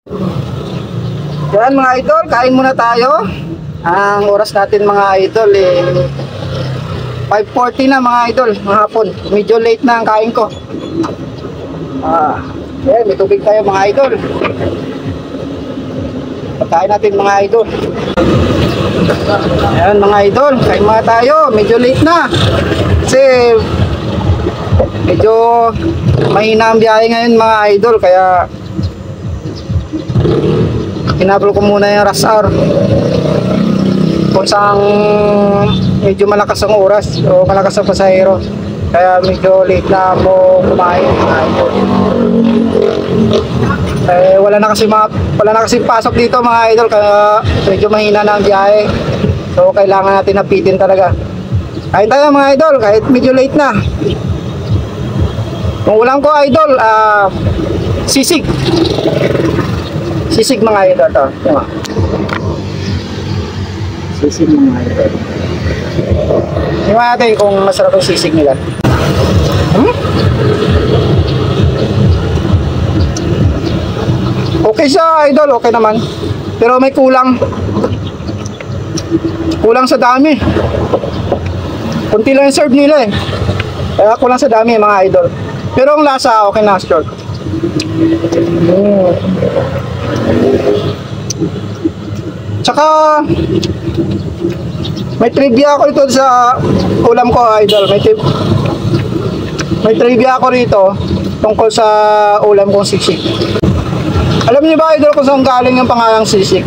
Yan mga idol, kain muna tayo. Ang oras natin mga idol 5:40 na mga idol, hapon. Medyo late na ang kain ko. Yan, may tubig tayo mga idol. Pagkain natin mga idol. Ayan mga idol, kain muna tayo. Medyo late na. Kasi medyo mahina ang biyahe ngayon mga idol. Kaya hinabol ko muna yung rush hour kung saan medyo malakas ang oras o malakas ang pasahero. Kaya medyo late na ako kumain mga idol. Wala na kasi pasok dito mga idol, kaya medyo mahina na ang biyahe. So kailangan natin napitin talaga. Kain tayo mga idol kahit medyo late na. Ang ulam ko idol, sisig. Sisig mga idol to. Sisig mga idol. Tingnan natin kung masarap yung sisig nila. Okay siya idol, okay naman. Pero may kulang. Kulang sa dami. Kunti lang yung serve nila Kaya kulang sa dami mga idol. Pero ang lasa okay na, sure. Tsaka may trivia ako ito sa ulam ko idol. May trivia ako rito tungkol sa ulam kong sisig. Alam niyo ba idol kung saan galing yung pangalang sisig?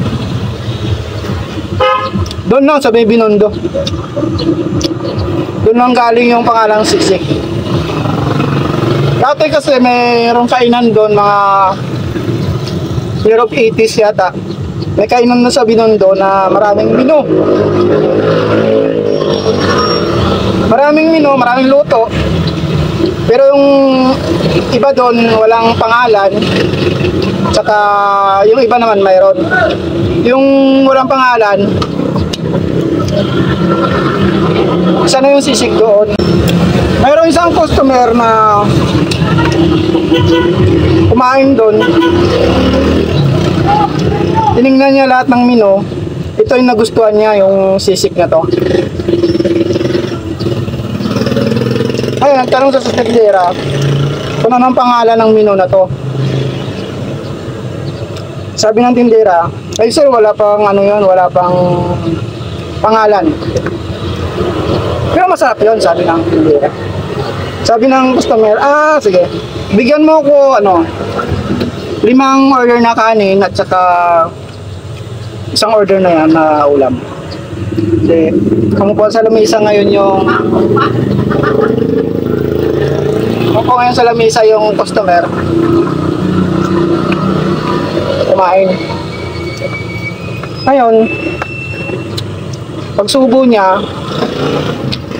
Doon lang sa may Binondo. Doon lang galing yung pangalang sisig. Dati kasi mayroong kainan doon mga year of 80s yata. May kainan na sa Binondo na maraming menu. Maraming luto. Pero yung iba doon walang pangalan. Tsaka yung iba naman mayroon. Yung walang pangalan, isa na yung sisig doon. Mayroon isang customer na kumain doon. Tinignan niya lahat ng menu. Ito yung nagustuhan niya, yung sisig na to. Ay, nagtanong sa tindera kung anong pangalan ng menu na to. Sabi ng tindera, ay sir, wala pang wala pang pangalan. Pero masarap yun, sabi ng tindera. Sabi ng customer, sige, bigyan mo ko 5 order na kanin at saka isang order na yan na ulam. Kasi kumukuha sa lamesa ngayon sa lamesa yung customer kumain. Ngayon pagsubo niya,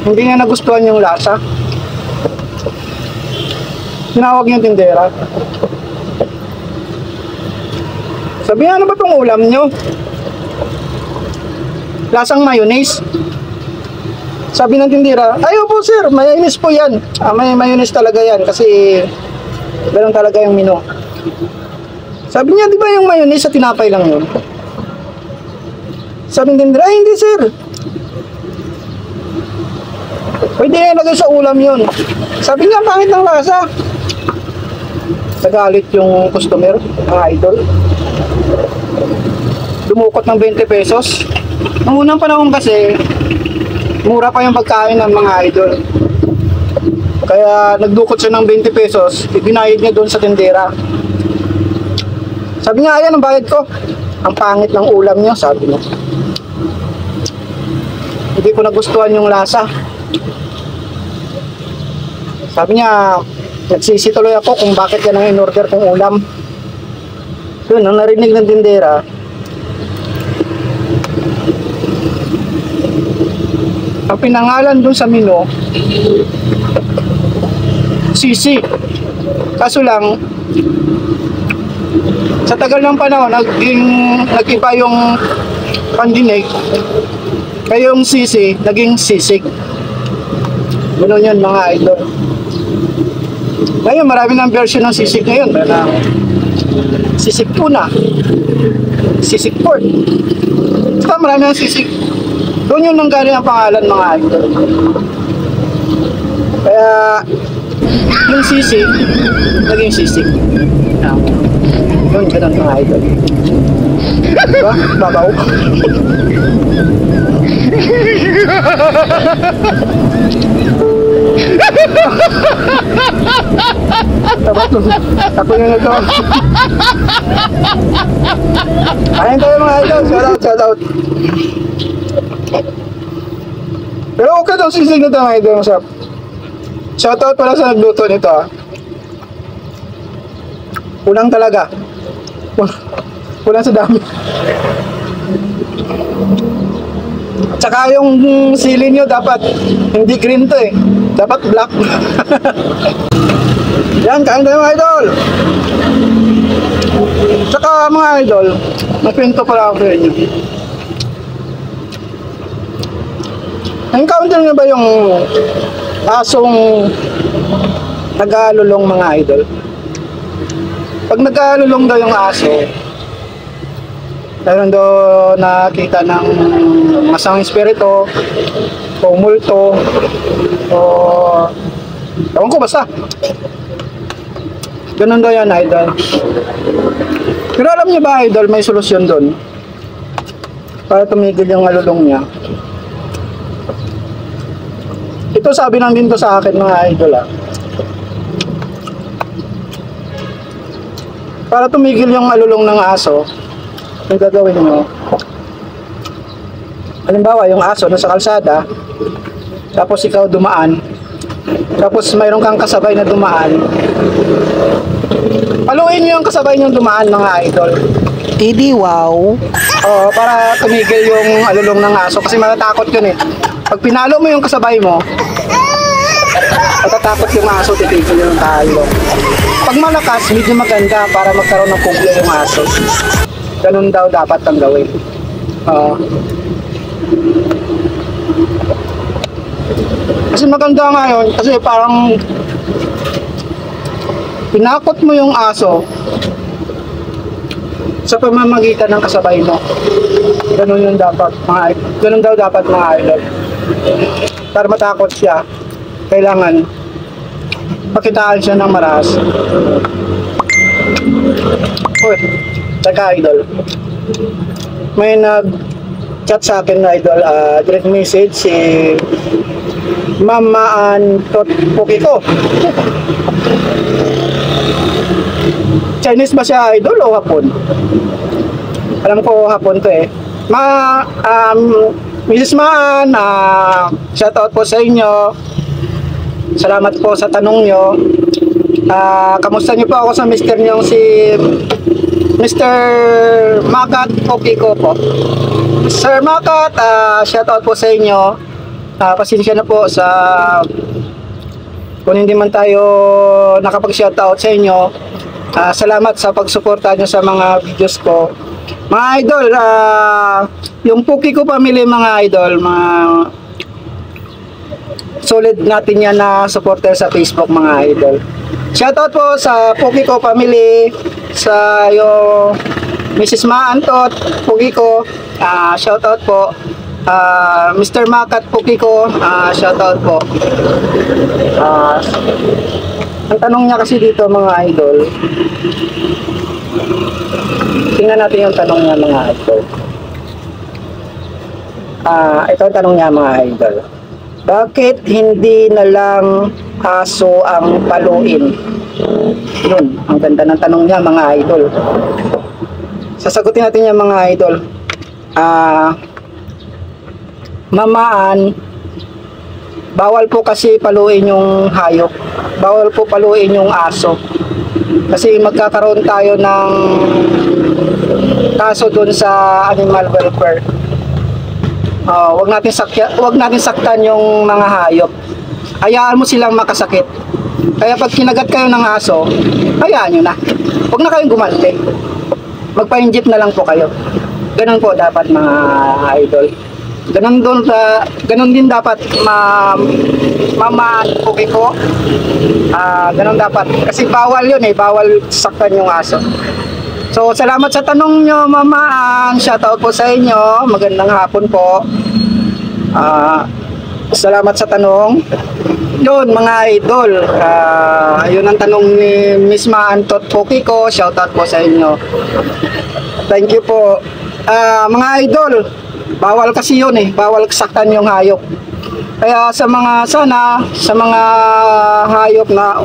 hindi niya nagustuhan yung lasa. Tinawag niya yung tindera. Sabi niya, ano ba itong ulam nyo? Lasang mayonnaise. Sabi ng tindera, ayaw po sir, mayonnaise po yan. May mayonnaise talaga yan kasi ganoon talaga yung menu. Sabi niya, di ba yung mayonnaise sa tinapay lang yun? Sabi ng tindera, hindi sir. Pwede na ilagay sa ulam yun. Sabi niya, pangit ng lasa. Nagalit yung customer, mga idol. Dumukot ng 20 pesos. Noong unang panahon kasi, mura pa yung pagkain ng mga idol. Kaya nagdukot siya ng 20 pesos, ibinayad niya doon sa tindera. Sabi niya, ayan ang bayad ko. Ang pangit ng ulam niyo, sabi niya. Hindi ko nagustuhan yung lasa. Sabi niya, nagsisituloy ako kung bakit yan ang in-order kong ulam. Yun, ang narinig ng tindera, ang pinangalan dun sa menu, sisig. Kaso lang, sa tagal ng panahon, nag-iba yung pandinig, kaya yung sisi, naging sisig. Ganun yun mga idol. Ngayon, marami ng version ng sisig ngayon. sisig tuna, sisig pork. Saka marami ang sisig. Doon yung nanggaling ang pangalan mga idol. Kaya yung sisig, naging sisig. Yun, ganun mga idol. Diba? Babaw. Ako yun ito. Ayun tayo mga idol. Shout out. Pero okay daw sisig nito mga idol. Masarap. Shout out pala sa nagluto nito ah. Kulang talaga. Kulang sa dami. Tsaka yung sili nyo dapat hindi green to eh. Dapat black. Yan, kain tayo mga idol. Tsaka mga idol, nakwento pala ako sa inyo. Encounter nyo ba yung asong nag-aalulong mga idol? Pag nag-aalulong daw yung aso, meron daw nakita ng masamang espiritu o multo o ewan ko basta ganun daw yan idol. Pero alam niyo ba idol, may solusyon doon para tumigil yung alulong niya. Ito sabi lang din to sa akin mga idol ah. Para tumigil yung alulong ng aso, yung gagawin mo, halimbawa yung aso nasa kalsada, tapos ikaw dumaan, tapos mayroon kang kasabay na dumaan, paluin nyo yung kasabay nyo dumaan mga idol. Idi wow. Oo, para tumigil yung alulong ng aso kasi matatakot yun eh. Pag pinalo mo yung kasabay mo, matatakot yung aso, titigil yung talo. Pag malakas, medyo maganda para magkaroon ng pugyo yung aso. Ganun daw dapat ang gawin. Kasi maganda nga yun, kasi parang pinakot mo yung aso sa pamamagitan ng kasabay mo. Ganun yung dapat mga idol. Ganun daw dapat mga idol. Para matakot siya, kailangan pakitaan siya ng maras. Uy, teka idol. May nag-chat sa akin na idol, direct message si Mama Antot Pukiko. Chinese ba siya idol o hapon? Alam ko hapon to eh. Mrs. Maan, shout out po sa inyo. Salamat po sa tanong nyo. Kamusta nyo po ako sa mister nyo si Mr. Makat Pukiko po. Sir Makat, shout out po sa inyo. Pasensya na po sa kung hindi man tayo nakapag-shoutout sa inyo. Salamat sa pagsuporta nyo sa mga videos ko. Mga idol, yung Pukiko family mga idol, mga solid natin yan na supporter sa Facebook mga idol. Shoutout po sa Pukiko family, sa yung Mrs. Maantot Pukiko, shoutout po. Mr. Makat Pukiko, shoutout po. Ang tanong niya kasi dito mga idol, tingnan natin yung tanong niya mga idol. Ito ang tanong niya mga idol. Bakit hindi na lang aso ang paluin? Yun, ang ganda ng tanong niya mga idol. Sasagutin natin yan mga idol. Mamaan, bawal po kasi paluin yung hayop. Bawal po paluin yung aso. Kasi magkakaroon tayo ng kaso dun sa animal welfare. Wag natin saktan yung mga hayop. Hayaan mo silang makasakit. Kaya pag kinagat kayo ng aso, hayaan nyo na. Huwag na kayong gumante. Magpa-inject na lang po kayo. Ganun po dapat mga idol. Ganun din dapat Mama Pukiko. Ganun dapat. Kasi bawal yun eh. Bawal saktan yung aso. So, salamat sa tanong nyo, Mama Ang. Shoutout po sa inyo. Magandang hapon po. Salamat sa tanong. Yun, mga idol. Yun ang tanong ni Miss Maantot Poki ko. Shoutout po sa inyo. Thank you po. Mga idol, bawal kasi yun eh. Bawal saktan yung hayop. Kaya sa mga hayop na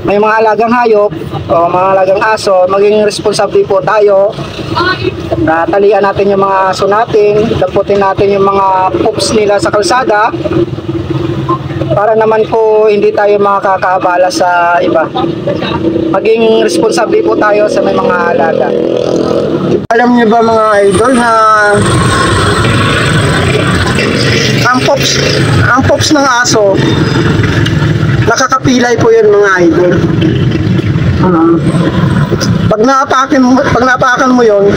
may mga alagang hayop o mga alagang aso, maging responsable po tayo. Talian natin yung mga aso natin, daputin natin yung mga poops nila sa kalsada para naman po hindi tayo makakaabala sa iba. Maging responsable po tayo sa may mga alaga. Alam niyo ba mga idol ha, ang pops ng aso, nakakapilay po yun mga idol. Pag naapakan mo yun,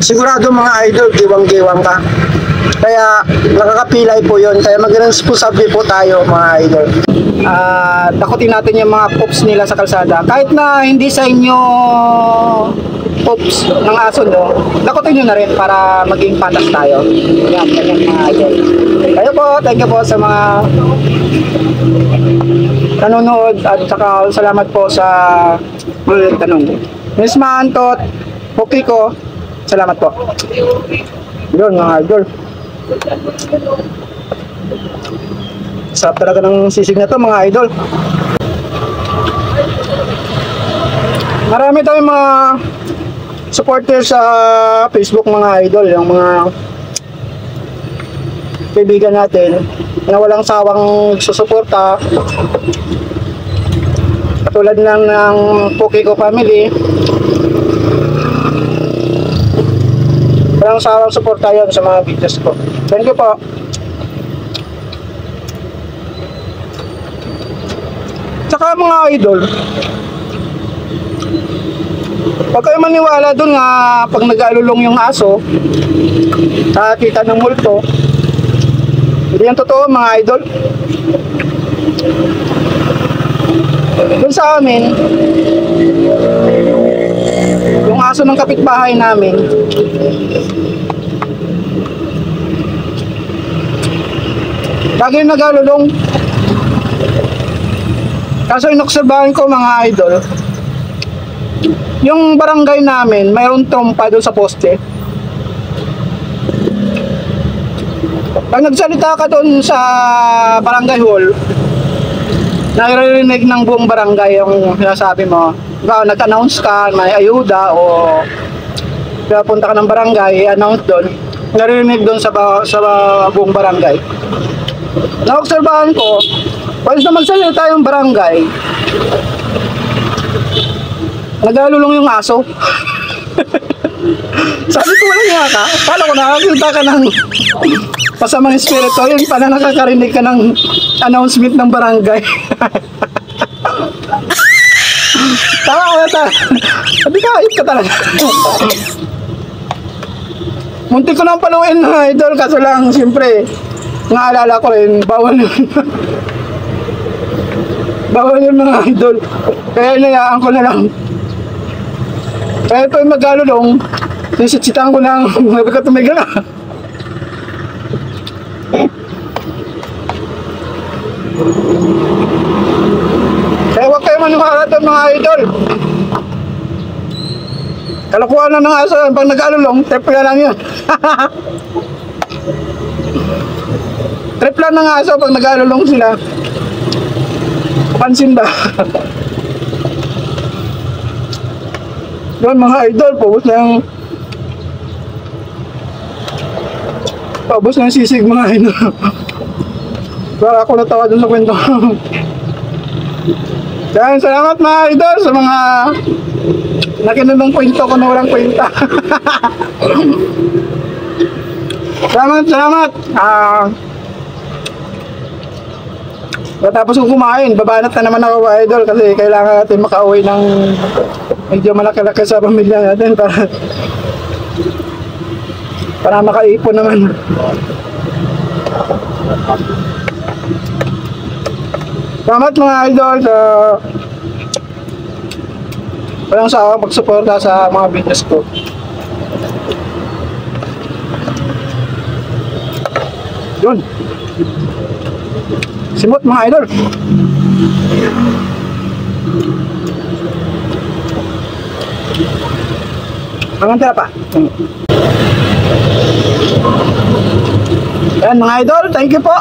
sigurado mga idol, giwang-giwang ka. Kaya nakakapilay po yun. Kaya mag-responsable po tayo mga idol. Takutin natin yung mga pops nila sa kalsada. Kahit na hindi sa inyo pops ng aso nyo, takutin nyo na rin para maging patas tayo. Yan, ganyan mga idol. Thank you po sa mga nanonood at saka salamat po sa mga tanong. Miss Maantot Poki ko, salamat po. Yun mga idol. Sarap talaga ng sisig na to mga idol. Marami tayong mga supporters sa Facebook mga idol, yung mga kaibigan natin na walang sawang susuporta, katulad ng Poki ko family. Walang sawang suporta yun sa mga videos ko. Thank you po. Tsaka mga idol, huwag kayo maniwala dun nga pag nag-alulong yung aso, nakakita ng multo. Hindi yan totoo mga idol. Dun sa amin, yung aso ng kapitbahay namin, lagi yung nag-alulong. Kaso inobserbahan ko mga idol, yung barangay namin, mayroon trompa doon sa poste. Pag nagsalita ka doon sa barangay hall, naririnig ng buong barangay yung sinasabi mo. Diba, nag-announce ka, may ayuda o punta ka ng barangay, i-announce doon, naririnig doon sa buong barangay. Naobserbahan ko, once na magsalita yung barangay, nag-alulong yung aso. Sabi ko, wala nga ka. Kala ko nakakita ka ng masamang espiritu. Yun pala, nakakarinig ka ng announcement ng barangay. Tawa ko na. Sabi ka, ayot ka talaga. Muntik ko nang paluin mga idol. Kaso lang, siyempre, naalala ko rin, bawal yun. Bawal yun mga idol. Kaya inayaan ko na lang. Kaya ito yung mag-alulong, sisitsitan ko na, sabi ko tumigil na. Kaya huwag kayo maniwala doon mga idol. Kalakuhan na ng aso, pag nag-alulong, tripla lang yun. Tripla ng aso pag nag-alulong sila. Pansin ba? Doon mga idol, paubos ng sisig mga idol. Para ako natawa dun sa kwento. Yan, salamat mga idol sa mga nakinig ng kwento ko na walang kwenta. Salamat. Matapos kong kumain, babanat na naman ako mga idol kasi kailangan natin makauwi ng medyo malaki-laki sa pamilya natin para makaipon naman. Salamat mga idol sa walang sawang pagsuporta sa mga videos ko. Yun. Simot mga idol. Anong tira pa? Yan mga idol, thank you po.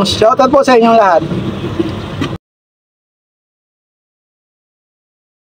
Shoutout po sa inyong lahat.